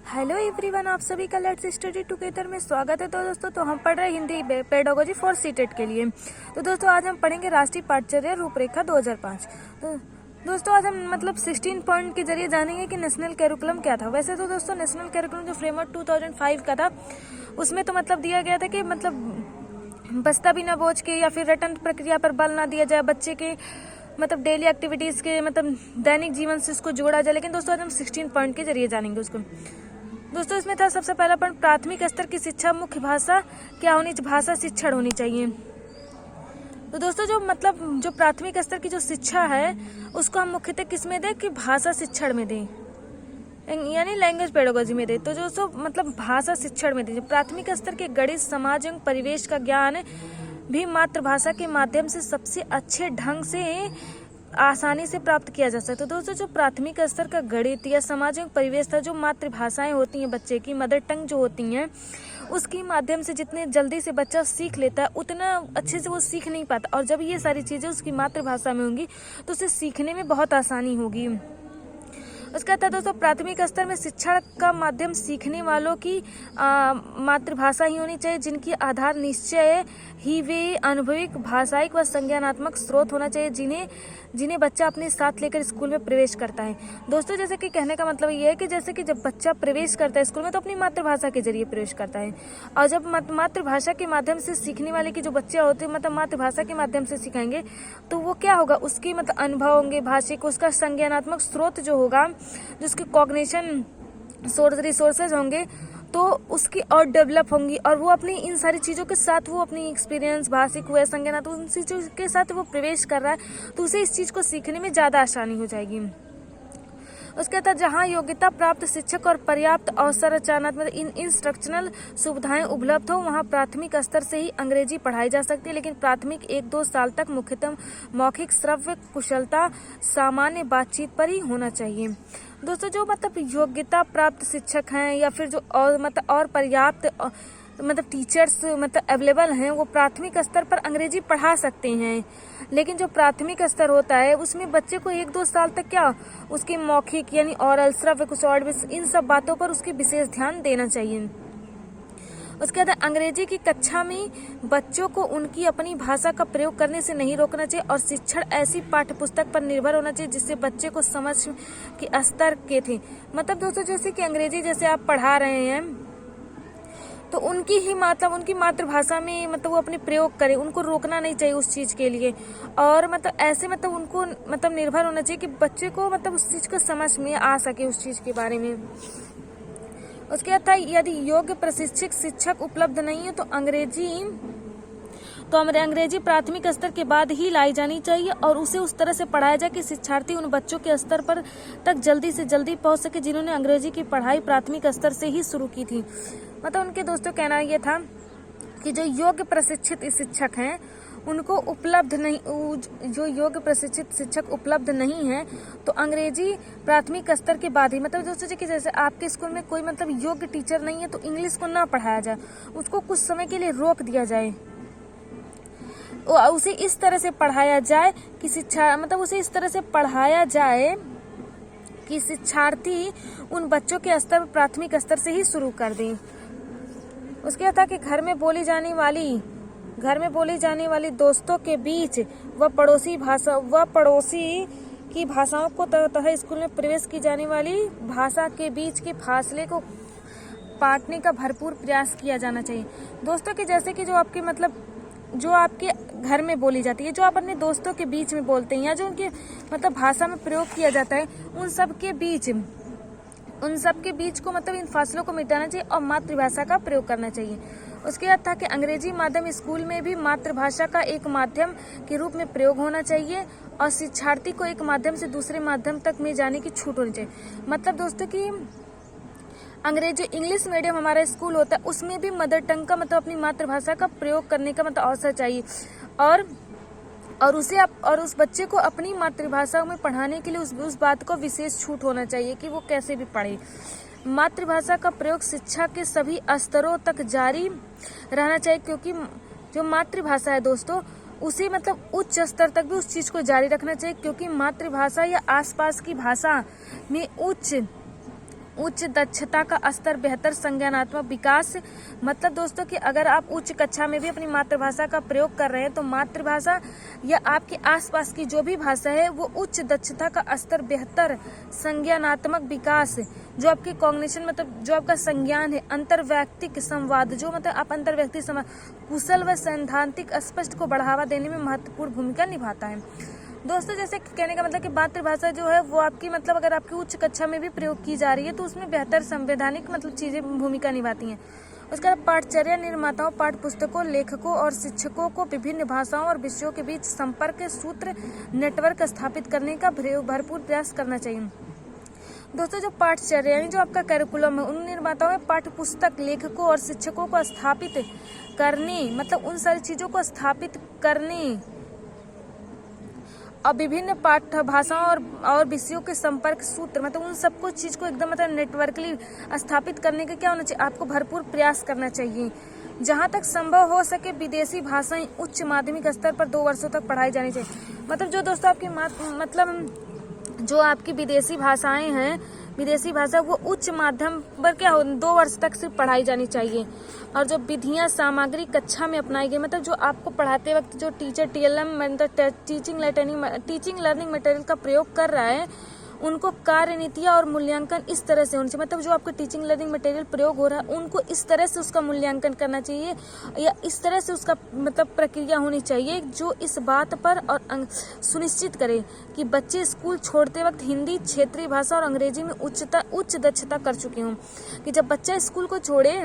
Hello everyone, आप सभी का लेट्स स्टडी टुगेदर में स्वागत है। तो दोस्तों, हम पढ़ रहे हैं हिंदी पेडागोजी फॉर सीटेट के लिए। तो दोस्तों, आज हम पढ़ेंगे राष्ट्रीय पाठ्यचर्या रूपरेखा 2005। तो दोस्तों, आज हम 16 पॉइंट के जरिए जानेंगे कि नेशनल कैरिकुलम क्या था। वैसे तो दोस्तों, नेशनल कैरिकुलम जो फ्रेमवर्क 2005 का था, उसमें तो दिया गया था कि बस्ता बिना बोझ के या फिर रटन प्रक्रिया पर बल ना दिया जाए, बच्चे के डेली एक्टिविटीज के दैनिक जीवन से इसको जोड़ा जाए। लेकिन दोस्तों, आज हम 16 पॉइंट के जरिए जानेंगे उसको। दोस्तों, इसमें था सबसे पहला पॉइंट, प्राथमिक स्तर की शिक्षा मुख्य भाषा क्या होनी, भाषा शिक्षण होनी चाहिए। तो दोस्तों, जो प्राथमिक स्तर की जो शिक्षा है उसको हम मुख्यतः किस में दें कि भाषा शिक्षण में दें, यानी लैंग्वेज पेडागोजी में दें। तो दोस्तों, भाषा शिक्षण में दें। प्राथमिक स्तर के गणित, समाज एवं परिवेश का ज्ञान भी मातृभाषा के माध्यम से सबसे अच्छे ढंग से आसानी से प्राप्त किया जा सकता है। तो दोस्तों, जो प्राथमिक स्तर का गणित या समाज एवं परिवेश था, जो मातृभाषाएं होती हैं बच्चे की, मदर टंग जो होती हैं, उसकी माध्यम से जितने जल्दी से बच्चा सीख लेता है उतना अच्छे से वो सीख नहीं पाता। और जब ये सारी चीजें उसकी मातृभाषा में होंगी तो उसे सीखने में बहुत आसानी होगी। उसका था दोस्तों, प्राथमिक स्तर में शिक्षा का माध्यम सीखने वालों की मातृभाषा ही होनी चाहिए, जिनकी आधार निश्चय ही वे अनुभविक, भाषायिक व संज्ञानात्मक स्रोत होना चाहिए, जिन्हें बच्चा अपने साथ लेकर स्कूल में प्रवेश करता है। दोस्तों, जैसे कि कहने का मतलब ये है कि जैसे कि जब बच्चा प्रवेश करता है स्कूल में तो अपनी मातृभाषा के जरिए प्रवेश करता है। और जब मातृभाषा के माध्यम से सीखने वाले की जो बच्चे होते हैं मातृभाषा के माध्यम से सिखाएंगे तो वो क्या होगा, उसकी अनुभव होंगे, भाषिक, उसका संज्ञानात्मक स्रोत जो होगा, जो उसके कॉग्निशन रिसोर्सेज होंगे, तो उसकी और डेवलप होंगी। और वो अपनी इन सारी चीज़ों के साथ वो अपनी एक्सपीरियंस, भाषिक हुआ, संज्ञानात्मक, उन चीज़ों के साथ वो प्रवेश कर रहा है तो उसे इस चीज़ को सीखने में ज़्यादा आसानी हो जाएगी। उसके बाद जहाँ योग्यता प्राप्त शिक्षक और पर्याप्त अवसरचनात्मक इंस्ट्रक्शनल सुविधाएं उपलब्ध हो, वहाँ प्राथमिक स्तर से ही अंग्रेजी पढ़ाई जा सकती है। लेकिन प्राथमिक 1-2 साल तक मुख्यतः मौखिक श्रव्य कुशलता सामान्य बातचीत पर ही होना चाहिए। दोस्तों, जो योग्यता प्राप्त शिक्षक हैं या फिर जो और पर्याप्त टीचर्स अवेलेबल हैं, वो प्राथमिक स्तर पर अंग्रेजी पढ़ा सकते हैं। लेकिन जो प्राथमिक स्तर होता है उसमें बच्चे को 1-2 साल तक क्या उसकी मौखिक यानी ऑरल, श्रव्य, कुशल, इन सब बातों पर उसकी विशेष ध्यान देना चाहिए। उसके बाद अंग्रेजी की कक्षा में बच्चों को उनकी अपनी भाषा का प्रयोग करने से नहीं रोकना चाहिए और शिक्षण ऐसी पाठ्य पुस्तक पर निर्भर होना चाहिए जिससे बच्चे को समझ के स्तर के थे। दोस्तों, जैसे कि अंग्रेजी जैसे आप पढ़ा रहे हैं तो उनकी ही उनकी मातृभाषा में वो अपने प्रयोग करें, उनको रोकना नहीं चाहिए उस चीज के लिए। और ऐसे उनको निर्भर होना चाहिए कि बच्चे को उस चीज को समझ में आ सके उस चीज के बारे में। उसके बाद था, यदि योग्य प्रशिक्षक शिक्षक उपलब्ध नहीं है तो अंग्रेजी प्राथमिक स्तर के बाद ही लाई जानी चाहिए और उसे उस तरह से पढ़ाया जाए कि शिक्षार्थी उन बच्चों के स्तर पर तक जल्दी से जल्दी पहुंच सके जिन्होंने अंग्रेजी की पढ़ाई प्राथमिक स्तर से ही शुरू की थी। उनके दोस्तों कहना ये था कि जो योग्य प्रशिक्षित शिक्षक हैं उनको उपलब्ध नहीं, जो योग्य प्रशिक्षित शिक्षक उपलब्ध नहीं है तो अंग्रेजी प्राथमिक स्तर के बाद ही दोस्तों कि जैसे आपके स्कूल में कोई योग्य टीचर नहीं है तो इंग्लिश को ना पढ़ाया जाए, उसको कुछ समय के लिए रोक दिया जाए, उसे इस तरह से पढ़ाया जाए कि उसे इस तरह से पढ़ाया जाए कि शिक्षार्थी उन बच्चों के स्तर पर प्राथमिक स्तर से ही शुरू कर दें। उसके बाद था कि घर में बोली जाने वाली दोस्तों के बीच व पड़ोसी की भाषाओं को तथा स्कूल में प्रवेश की जाने वाली भाषा के बीच के फासले को पाटने का भरपूर प्रयास किया जाना चाहिए। दोस्तों कि जैसे कि जो आपके जो आपके घर में बोली जाती है, जो आप अपने दोस्तों के बीच में बोलते हैं या जो उनके भाषा में प्रयोग किया जाता है, उन सब के बीच को इन फासलों को मिटाना चाहिए और मातृभाषा का प्रयोग करना चाहिए। उसके बाद था कि अंग्रेजी माध्यम स्कूल में भी मातृभाषा का एक माध्यम के रूप में प्रयोग होना चाहिए और शिक्षार्थी को एक माध्यम से दूसरे माध्यम तक में जाने की छूट होनी चाहिए। दोस्तों कि अंग्रेजी इंग्लिश मीडियम हमारा स्कूल होता है उसमें भी मदर टंग का अपनी मातृभाषा का प्रयोग करने का अवसर चाहिए और उस बच्चे को अपनी मातृभाषा में पढ़ाने के लिए उस बात को विशेष छूट होना चाहिए कि वो कैसे भी पढ़े। मातृभाषा का प्रयोग शिक्षा के सभी स्तरों तक जारी रहना चाहिए क्योंकि जो मातृभाषा है दोस्तों उसे उच्च स्तर तक भी उस चीज को जारी रखना चाहिए क्योंकि मातृभाषा या आसपास की भाषा में उच्च दक्षता का स्तर, बेहतर संज्ञानात्मक विकास। मतलब दोस्तों कि अगर आप उच्च कक्षा में भी अपनी मातृभाषा का प्रयोग कर रहे हैं तो मातृभाषा या आपके आसपास की जो भी भाषा है वो उच्च दक्षता का स्तर, बेहतर संज्ञानात्मक विकास, जो आपके कॉग्निशन मतलब जो आपका संज्ञान है, अंतर्वैयक्तिक संवाद, जो मतलब आप अंतर्वैयक्तिक संवाद, कुशल व सैद्धांतिक स्पष्ट को बढ़ावा देने में महत्वपूर्ण भूमिका निभाता है। दोस्तों जैसे कहने का मतलब कि मातृभाषा जो है वो आपकी मतलब अगर आपकी उच्च कक्षा में भी प्रयोग की जा रही है तो उसमें बेहतर संवैधानिक मतलब चीजें भूमिका निभाती हैं। उसके बाद पाठचर्या निर्माताओं, पाठ्य पुस्तकों, लेखकों और शिक्षकों को विभिन्न भाषाओं और विषयों के बीच संपर्क सूत्र नेटवर्क स्थापित करने का भरपूर प्रयास करना चाहिए। दोस्तों जो पाठचर्या यानी जो आपका कैरिकुलम है, उन निर्माताओं में पाठ्य पुस्तक, लेखकों और शिक्षकों को स्थापित करने मतलब उन सारी चीजों को स्थापित करने और विभिन्न पाठ भाषाओं और विषयों के संपर्क सूत्र मतलब उन सबको चीज को एकदम मतलब नेटवर्कली स्थापित करने का क्या होना चाहिए, आपको भरपूर प्रयास करना चाहिए। जहां तक संभव हो सके विदेशी भाषाएं उच्च माध्यमिक स्तर पर 2 वर्षों तक पढ़ाई जानी चाहिए। मतलब जो दोस्तों आपकी मतलब जो आपकी विदेशी भाषाएं हैं, विदेशी भाषा वो उच्च माध्यम पर क्या हो 2 वर्ष तक सिर्फ पढ़ाई जानी चाहिए। और जो विधियां सामग्री कक्षा में अपनाई गई मतलब जो आपको पढ़ाते वक्त जो टीचर TLM मतलब टीचिंग लर्निंग मटेरियल का प्रयोग कर रहा है उनको कार्यनीतियां और मूल्यांकन इस तरह से होना चाहिए। मतलब जो आपको टीचिंग लर्निंग मटेरियल प्रयोग हो रहा है उनको इस तरह से उसका मूल्यांकन करना चाहिए या इस तरह से उसका मतलब प्रक्रिया होनी चाहिए जो इस बात पर और सुनिश्चित करे कि बच्चे स्कूल छोड़ते वक्त हिंदी, क्षेत्रीय भाषा और अंग्रेजी में उच्च दक्षता कर चुके हों। कि जब बच्चा स्कूल को छोड़े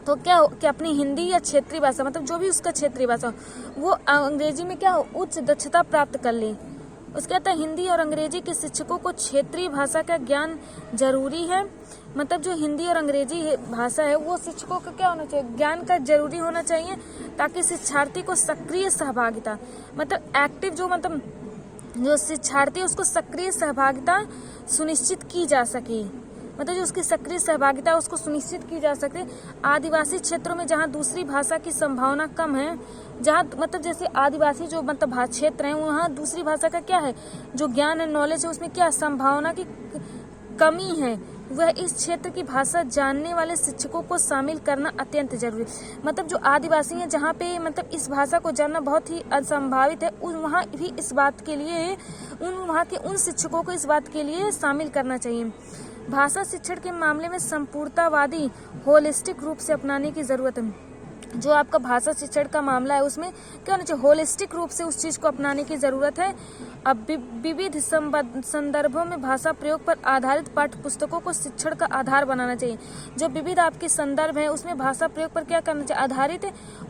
तो क्या हो कि अपनी हिंदी या क्षेत्रीय भाषा मतलब जो भी उसका क्षेत्रीय भाषा वो अंग्रेजी में क्या हो उच्च दक्षता प्राप्त कर ले। उसके बाद हिंदी और अंग्रेजी के शिक्षकों को क्षेत्रीय भाषा का ज्ञान जरूरी है। मतलब जो हिंदी और अंग्रेजी भाषा है वो शिक्षकों का क्या होना चाहिए, ज्ञान का जरूरी होना चाहिए ताकि शिक्षार्थी को सक्रिय सहभागिता मतलब एक्टिव जो मतलब जो शिक्षार्थी उसको सक्रिय सहभागिता सुनिश्चित की जा सके। मतलब जो उसकी सक्रिय सहभागिता है उसको सुनिश्चित की जा सके। आदिवासी क्षेत्रों में जहाँ दूसरी भाषा की संभावना कम है, जहाँ मतलब जैसे आदिवासी जो मतलब क्षेत्र हैं वहाँ दूसरी भाषा का क्या है जो ज्ञान है, नॉलेज है, उसमें क्या संभावना की कमी है, वह इस क्षेत्र की भाषा जानने वाले शिक्षकों को शामिल करना अत्यंत जरूरी। मतलब जो आदिवासी हैं जहाँ पे मतलब इस भाषा को जानना बहुत ही असंभावित है, वहाँ भी इस बात के लिए वहाँ के उन शिक्षकों को इस बात के लिए शामिल करना चाहिए। भाषा शिक्षण के मामले में संपूर्णतावादी होलिस्टिक रूप से अपनाने की जरूरत है। जो आपका भाषा शिक्षण का मामला है उसमें क्या होना चाहिए, होलिस्टिक रूप से उस चीज को अपनाने की जरूरत है। अब विविध संदर्भों में भाषा प्रयोग पर आधारित पाठ्य पुस्तकों को शिक्षण का आधार बनाना चाहिए। जो विविध आपके संदर्भ है उसमें भाषा प्रयोग पर क्या करना चाहिए, आधारित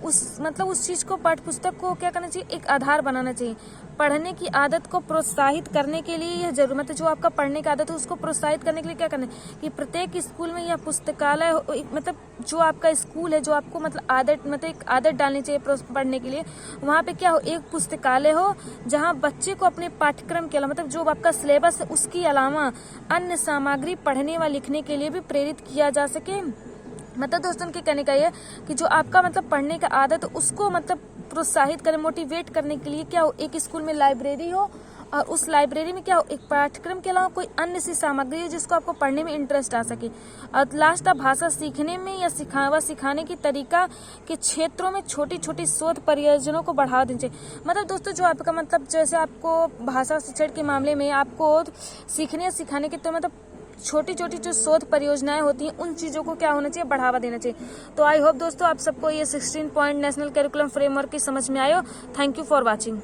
उस मतलब उस चीज को पाठ्य पुस्तक को क्या करना चाहिए, एक आधार बनाना चाहिए। पढ़ने की आदत को प्रोत्साहित करने के लिए यह जरूर मतलब जो आपका पढ़ने की आदत है उसको प्रोत्साहित करने के लिए क्या करना है कि प्रत्येक स्कूल में या पुस्तकालय मतलब जो आपका स्कूल है जो आपको मतलब आदत मतलब एक आदत डालनी चाहिए पढ़ने के लिए, वहाँ पे क्या हो एक पुस्तकालय हो जहाँ बच्चे को अपने पाठ्यक्रम के अलावा मतलब जो आपका सिलेबस है उसके अलावा अन्य सामग्री पढ़ने व लिखने के लिए भी प्रेरित किया जा सके। मतलब दोस्तों के कहने का ये कि जो आपका मतलब पढ़ने का आदत उसको मतलब प्रोत्साहित करें, मोटिवेट करने के लिए क्या हो एक स्कूल में लाइब्रेरी हो और उस लाइब्रेरी में क्या हो एक पाठ्यक्रम के अलावा कोई अन्य सी सामग्री हो जिसको आपको पढ़ने में इंटरेस्ट आ सके। और लास्ट आप भाषा सीखने में या सिखाने की तरीका के क्षेत्रों में छोटी छोटी शोध परियोजनाओं को बढ़ावा देना चाहिए। मतलब दोस्तों जो आपका मतलब जैसे आपको भाषा शिक्षण के मामले में आपको सीखने या सिखाने के तो मतलब छोटी छोटी जो शोध परियोजनाएं होती हैं उन चीजों को क्या होना चाहिए, बढ़ावा देना चाहिए। तो आई होप दोस्तों आप सबको ये 16 पॉइंट नेशनल करिकुलम फ्रेमवर्क की समझ में आयो। Thank you for watching.